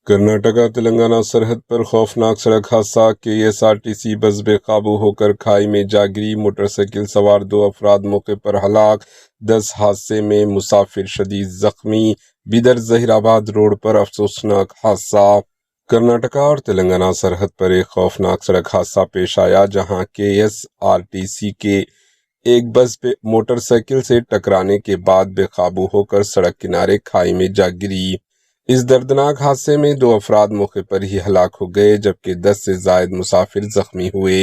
کرناٹکا تلنگانہ سرحد پر خوفناک سڑک حادثہ KSRTC بس بے قابو ہو کر کھائی میں جا گری، موٹر سائیکل سوار 2 افراد موقع پر ہلاک، 10 حادثے میں مسافر شدید زخمی، بیدر ظہیر آباد روڈ پر افسوسناک حادثہ۔ کرناٹکا اور تلنگانہ سرحد پر ایک خوفناک سڑک حادثہ پیش آیا جہاں KSRTC کے ایک بس موٹر سائیکل سے ٹکرانے کے بعد بے قابو ہو کر سڑک کنارے کھائی میں جا گری۔ اس دردناک حادثے میں 2 افراد موقع پر ہی ہلاک ہو گئے جبکہ 10 سے زائد مسافر زخمی ہوئے۔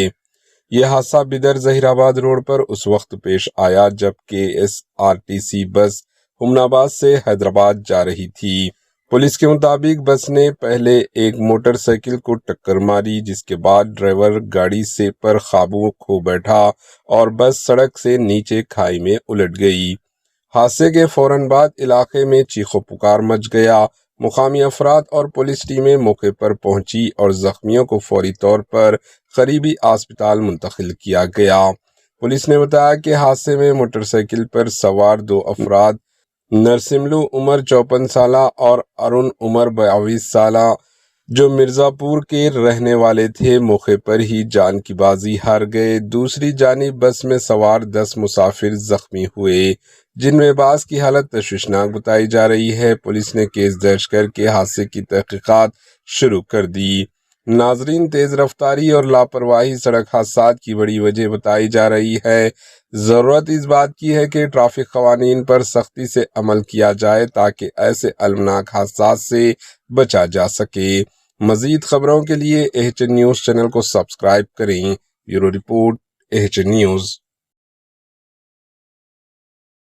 یہ حادثہ بیدر ظہیر آباد روڈ پر اس وقت پیش آیا جب KSRTC بس حمناباد سے حیدرآباد جا رہی تھی۔ پولیس کے مطابق بس نے پہلے ایک موٹر سائیکل کو ٹکر ماری، جس کے بعد ڈرائیور گاڑی سے پر قابو کھو بیٹھا اور بس سڑک سے نیچے کھائی میں الٹ گئی۔ حادثے کے فوراً بعد علاقے میں چیخو پکار مچ گیا۔ مقامی افراد اور پولیس ٹیمیں موقع پر پہنچی اور زخمیوں کو فوری طور پر قریبی اسپتال منتقل کیا گیا۔ پولیس نے بتایا کہ حادثے میں موٹر سائیکل پر سوار 2 افراد نرسملو عمر 54 سالہ اور ارون عمر 22 سالہ جو مرزا پور کے رہنے والے تھے، موقع پر ہی جان کی بازی ہار گئے۔ دوسری جانب بس میں سوار 10 مسافر زخمی ہوئے، جن میں بعض کی حالت تشویشناک بتائی جا رہی ہے۔ پولیس نے کیس درج کر کے حادثے کی تحقیقات شروع کر دی۔ ناظرین، تیز رفتاری اور لاپرواہی سڑک حادثات کی بڑی وجہ بتائی جا رہی ہے۔ ضرورت اس بات کی ہے کہ ٹریفک قوانین پر سختی سے عمل کیا جائے تاکہ ایسے المناک حادثات سے بچا جا سکے۔ مزید خبروں کے لیے AHN نیوز چینل کو سبسکرائب کریں۔ Bureau report AHN news.